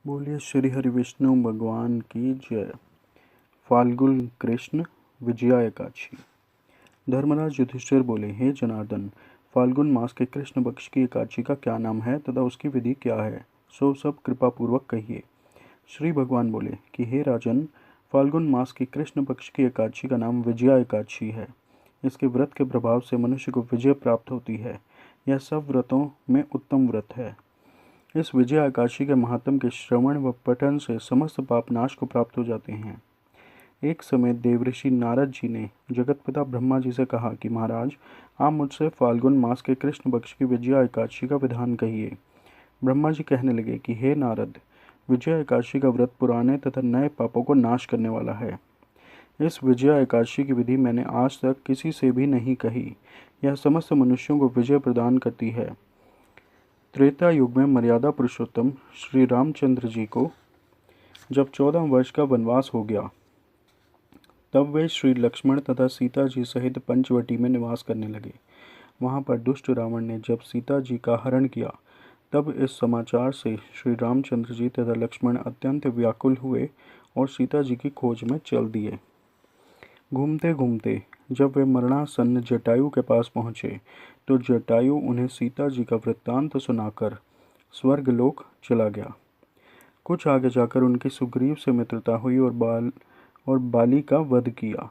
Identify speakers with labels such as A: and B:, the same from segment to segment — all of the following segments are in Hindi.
A: बोलिए श्री हरि विष्णु भगवान की जय। फाल्गुन कृष्ण विजया एकादशी। धर्मराज युधिष्ठिर बोले, हे जनार्दन, फाल्गुन मास के कृष्ण पक्ष की एकादशी का क्या नाम है तथा उसकी विधि क्या है, सो सब कृपा पूर्वक कहिए। श्री भगवान बोले कि हे राजन, फाल्गुन मास की कृष्ण पक्ष की एकादशी का नाम विजया एकादशी है। इसके व्रत के प्रभाव से मनुष्य को विजय प्राप्त होती है। यह सब व्रतों में उत्तम व्रत है। इस विजया एकादशी के महात्म के श्रवण व पठन से समस्त पाप नाश को प्राप्त हो जाते हैं। एक समय देवऋषि नारद जी ने जगतपिता ब्रह्मा जी से कहा कि महाराज, आप मुझसे फाल्गुन मास के कृष्ण पक्ष की विजया एकादशी का विधान कहिए। ब्रह्मा जी कहने लगे कि हे नारद, विजया एकादशी का व्रत पुराने तथा नए पापों को नाश करने वाला है। इस विजया एकादशी की विधि मैंने आज तक किसी से भी नहीं कही। यह समस्त मनुष्यों को विजय प्रदान करती है। त्रेता युग में मर्यादा पुरुषोत्तम श्री रामचंद्र जी को जब 14 वर्ष का वनवास हो गया, तब वे श्री लक्ष्मण तथा सीता जी सहित पंचवटी में निवास करने लगे। वहां पर दुष्ट रावण ने जब सीता जी का हरण किया, तब इस समाचार से श्री रामचंद्र जी तथा लक्ष्मण अत्यंत व्याकुल हुए और सीता जी की खोज में चल दिए। घूमते घूमते जब वे मरणासन्न जटायु के पास पहुंचे, तो जटायु उन्हें सीता जी का वृत्तांत सुनाकर स्वर्गलोक चला गया। कुछ आगे जाकर उनकी सुग्रीव से मित्रता हुई और बाली का वध किया।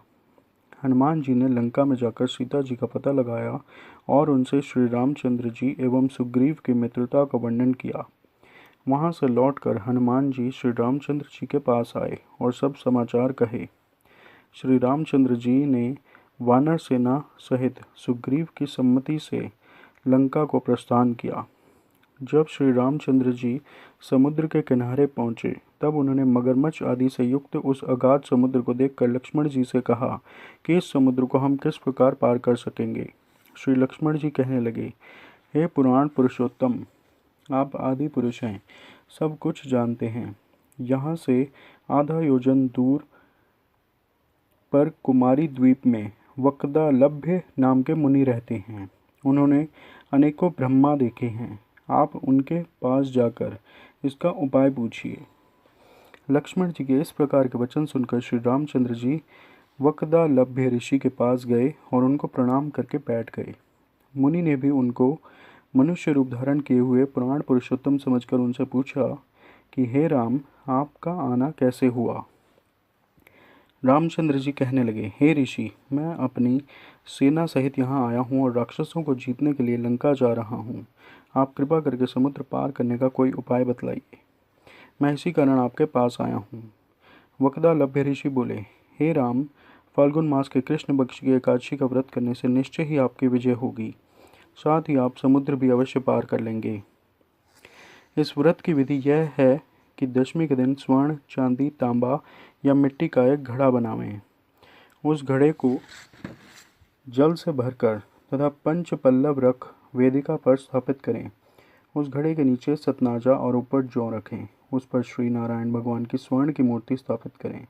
A: हनुमान जी ने लंका में जाकर सीता जी का पता लगाया और उनसे श्री रामचंद्र जी एवं सुग्रीव की मित्रता का वर्णन किया। वहां से लौटकर हनुमान जी श्री रामचंद्र जी के पास आए और सब समाचार कहे। श्री रामचंद्र जी ने वानर सेना सहित सुग्रीव की सम्मति से लंका को प्रस्थान किया। जब श्री रामचंद्र जी समुद्र के किनारे पहुंचे, तब उन्होंने मगरमच्छ आदि से युक्त उस अगाध समुद्र को देखकर लक्ष्मण जी से कहा कि इस समुद्र को हम किस प्रकार पार कर सकेंगे। श्री लक्ष्मण जी कहने लगे, हे पुराण पुरुषोत्तम, आप आदि पुरुष हैं, सब कुछ जानते हैं। यहाँ से आधा योजन दूर पर कुमारी द्वीप में वक्दालभ्य नाम के मुनि रहते हैं। उन्होंने अनेकों ब्रह्मा देखे हैं। आप उनके पास जाकर इसका उपाय पूछिए। लक्ष्मण जी के इस प्रकार के वचन सुनकर श्री रामचंद्र जी वक्दालभ्य ऋषि के पास गए और उनको प्रणाम करके बैठ गए। मुनि ने भी उनको मनुष्य रूप धारण किए हुए पुराण पुरुषोत्तम समझकर उनसे पूछा कि हे राम, आपका आना कैसे हुआ। रामचंद्र जी कहने लगे, हे ऋषि, मैं अपनी सेना सहित यहाँ आया हूँ और राक्षसों को जीतने के लिए लंका जा रहा हूँ। आप कृपा करके समुद्र पार करने का कोई उपाय बतलाइए। मैं इसी कारण आपके पास आया हूँ। वक्दालभ्य ऋषि बोले, हे राम, फाल्गुन मास के कृष्ण पक्ष की एकादशी का व्रत करने से निश्चय ही आपकी विजय होगी। साथ ही आप समुद्र भी अवश्य पार कर लेंगे। इस व्रत की विधि यह है कि दशमी के दिन स्वर्ण, चांदी, तांबा या मिट्टी का एक घड़ा बनावें। उस घड़े को जल से भरकर तथा पंच पल्लव रख वेदिका पर स्थापित करें। उस घड़े के नीचे सतनाजा और ऊपर जौ रखें। उस पर श्री नारायण भगवान की स्वर्ण की मूर्ति स्थापित करें।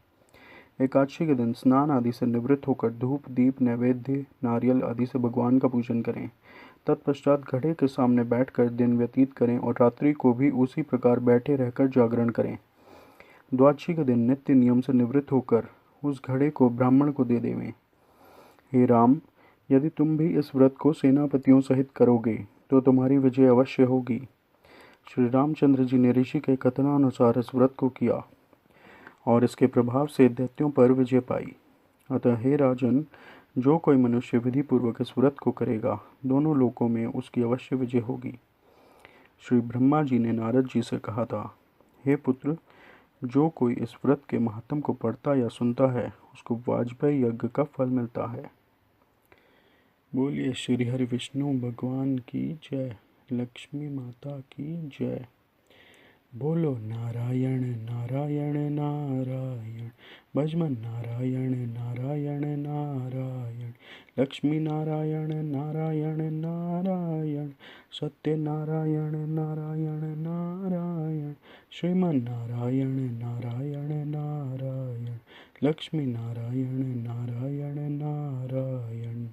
A: एकादशी के दिन स्नान आदि से निवृत्त होकर धूप, दीप, नैवेद्य, नारियल आदि से भगवान का पूजन करें। तत्पश्चात घड़े के सामने बैठकर दिन व्यतीत करें और रात्रि को भी उसी प्रकार बैठे रहकर जागरण करें। द्वादशी के दिन नित्य नियम से निवृत्त होकर उस घड़े को ब्राह्मण को दे देवें। हे राम, यदि तुम भी इस व्रत को सेनापतियों सहित करोगे तो तुम्हारी विजय अवश्य होगी। श्री रामचंद्र जी ने ऋषि के कथनानुसार इस व्रत को किया और इसके प्रभाव से दैत्यों पर विजय पाई। अतः हे राजन, जो कोई मनुष्य विधि पूर्वक इस व्रत को करेगा, दोनों लोकों में उसकी अवश्य विजय होगी। श्री ब्रह्मा जी ने नारद जी से कहा था, हे पुत्र, जो कोई इस व्रत के महात्म को पढ़ता या सुनता है, उसको वाजपेयी यज्ञ का फल मिलता है। बोलिए श्री हरि विष्णु भगवान की जय। लक्ष्मी माता की जय। बोलो नारायण नारायण नारायण, भजमन नारायण नारायण नारायण, लक्ष्मी नारायण नारायण नारायण, सत्य नारायण नारायण नारायण, श्रीमन नारायण नारायण नारायण, लक्ष्मी नारायण नारायण नारायण।